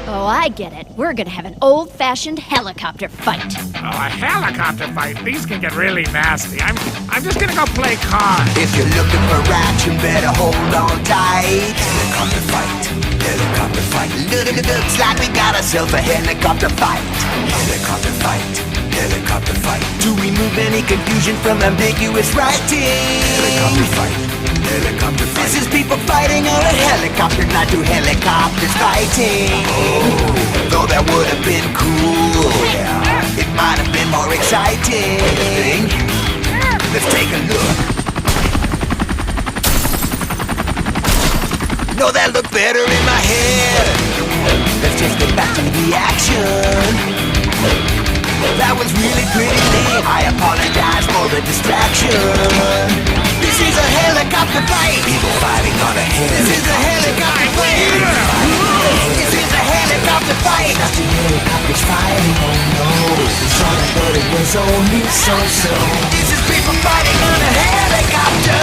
Oh, I get it. We're gonna have an old-fashioned helicopter fight. Oh, a helicopter fight. These can get really nasty. I'm just gonna go play cards. If you're looking for action, better hold on tight. Helicopter fight, helicopter fight. Looks like we got ourselves a helicopter fight. Helicopter fight, helicopter fight. To remove any confusion from ambiguous writing. Helicopter fight, helicopter fight. This is people fighting on a helicopter, not two helicopters fighting. Oh, though that would have been cool, yeah, it might have been more exciting. Let's take a look. No, that looked better in my head. Let's just get back to the action. That was really pretty neat. I apologize for the distraction. This is a helicopter fight. People fighting on a helicopter. This is a helicopter fight. This is a helicopter fight. Not two helicopters fighting, oh no. We saw that, but it was only so-so. This is people fighting on a helicopter.